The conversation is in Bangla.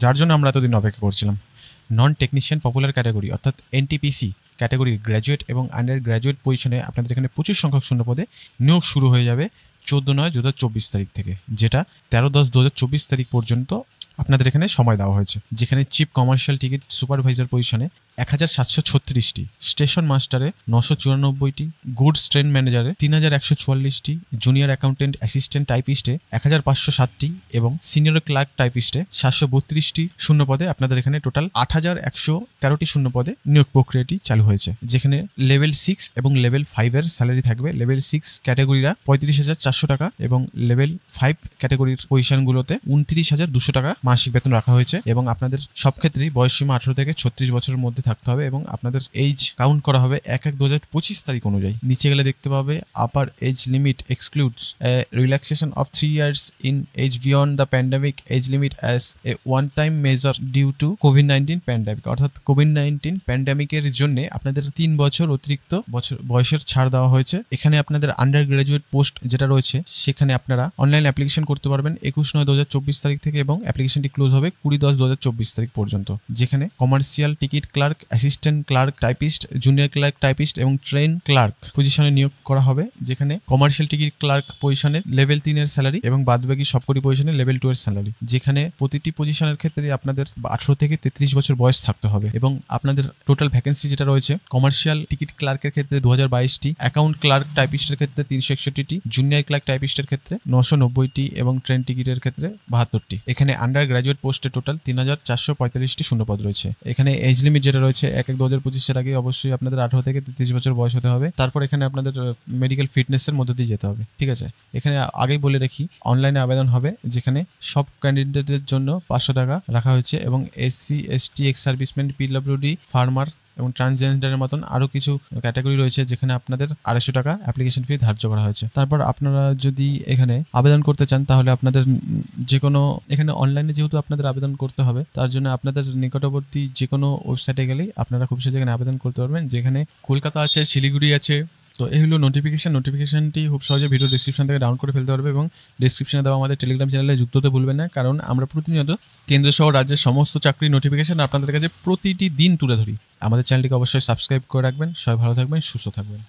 যার জন্য আমরা এতদিন অপেক্ষা করছিলাম। নন টেকনিশিয়ান পপুলার ক্যাটাগরি অর্থাৎ এনটিপিসি ক্যাটাগরির গ্র্যাজুয়েট এবং আন্ডার গ্র্যাজুয়েট পজিশনে আপনাদের এখানে প্রচুর সংখ্যক শূন্যপদে নিয়োগ শুরু হয়ে যাবে 14/9/2024 তারিখ থেকে, যেটা 13/10/2024 তারিখ পর্যন্ত আপনাদের এখানে সময় দেওয়া হয়েছে। যেখানে চিফ কমার্শিয়াল টিকিট সুপারভাইজার পজিশনে 1736টি, স্টেশন মাস্টারে 994টি, গুডস ট্রেন ম্যানেজারে 3144টি, জুনিয়র অ্যাকাউন্টেন্ট অ্যাসিস্ট্যান্ট টাইপিস্টে 1507টি এবং সিনিয়র ক্লার্ক টাইপিস্টে 732টি শূন্যপদে আপনাদের এখানে টোটাল 8113টি শূন্যপদে নিয়োগ প্রক্রিয়াটি চালু হয়েছে। যেখানে লেভেল 6 এবং লেভেল 5-এর স্যালারি থাকবে। লেভেল 6 ক্যাটাগরিরা 35,400 টাকা এবং লেভেল 5 ক্যাটাগরির পজিশনগুলোতে 29,200 টাকা মাসিক বেতন রাখা হয়েছে। এবং আপনাদের সব ক্ষেত্রেই বয়সসীমা 18 থেকে 36 বছরের মধ্যে থাকতে হবে এবং আপনাদের এজ কাউন্ট করা হবে 1/1/2025 তারিখ অনুযায়ী। নিচে গেলে দেখতে পাবে upper age limit excludes relaxation of 3 years in age beyond the pandemic age limit as a one time measure due to কোভিড-19 প্যান্ডেমিক। অর্থাৎ কোভিড-19 প্যান্ডেমিকের জন্য আপনাদের 3 বছর অতিরিক্ত বয়সের ছাড় দেওয়া হয়েছে। এখানে আপনাদের আন্ডার গ্রাজুয়েট পোস্ট যেটা রয়েছে সেখানে আপনারা অনলাইন অ্যাপ্লিকেশন করতে পারবেন 21/9/2024 তারিখ থেকে এবং অ্যাপ্লিকেশনটি ক্লোজ হবে 20/10/2024 তারিখ পর্যন্ত। যেখানে commercial ticket clerk, assistant clerk typist, junior clerk typist এবং ট্রেন ক্লার্ক পজিশনে নিয়োগ করা হবে। যেখানে কমার্শিয়াল টিকিট ক্লার্ক পজিশনে লেভেল 3-এর স্যালারি এবং বাদবাকি সবকটি পজিশনে লেভেল 2-এর স্যালারি। যেখানে প্রতিটি পজিশনের ক্ষেত্রে আপনাদের 18 থেকে 33 বছর বয়স থাকতে হবে এবং আপনাদের টোটাল ভ্যাকেন্সি যেটা রয়েছে কমার্শিয়াল টিকিট ক্লার্কের ক্ষেত্রে 2022টি, অ্যাকাউন্ট ক্লার্ক টাইপিস্টের ক্ষেত্রে 361টি, জুনিয়র ক্লার্ক টাইপিস্টের ক্ষেত্রে 990টি এবং ট্রেন টিকিটের ক্ষেত্রে 72টি। এখানে আন্ডার গ্রাজুয়েট পোস্টে টোটাল 3445টি শূন্যপদ রয়েছে। এখানে এজ লিমিট যেটা রয়েছে 1/1/2025 আগে অবশ্যই আপনাদের 18 থেকে 33 বছর বয়স হতে হবে। তারপর এখানে আপনাদের মেডিকেল ফিটনেসের মধ্যে দিয়ে যেতে হবে। ঠিক আছে, এখানে আগেই বলে রাখি অনলাইনে আবেদন হবে, যেখানে সব ক্যান্ডিডেটদের জন্য 500 টাকা রাখা হয়েছে এবং SC ST ex serviceman, PWD, farmer এবং ট্রান্সজেন্ডারের মতন আরও কিছু ক্যাটাগরি রয়েছে যেখানে আপনাদের 250 টাকা অ্যাপ্লিকেশন ফি ধার্য করা হয়েছে। তারপর আপনারা যদি এখানে আবেদন করতে চান তাহলে আপনাদের যে কোনো এখানে অনলাইনে যেহেতু আপনাদের আবেদন করতে হবে তার জন্য আপনাদের নিকটবর্তী যে কোনো ওয়েবসাইটে গেলেই আপনারা খুব সহজে এখানে আবেদন করতে পারবেন। যেখানে কলকাতা আছে, শিলিগুড়ি আছে। তো এই হলো নোটিফিকেশনটি খুব সহজে ভিডিও ডিসক্রিপশন থেকে ডাউনলোড করে ফেলতে পারবে এবং ডিসক্রিপশনে দেওয়া আমাদের টেলিগ্রাম চ্যানেলে যুক্ত হতে ভুলবেন না, কারণ আমরা প্রতিনিয়ত কেন্দ্র সহ রাজ্যের সমস্ত চাকরি নোটিফিকেশন আপনাদের কাছে প্রতিটি দিন তুলে ধরি। আমাদের চ্যানেলটিকে অবশ্যই সাবস্ক্রাইব করে রাখবেন। সবাই ভালো থাকবেন, সুস্থ থাকবেন।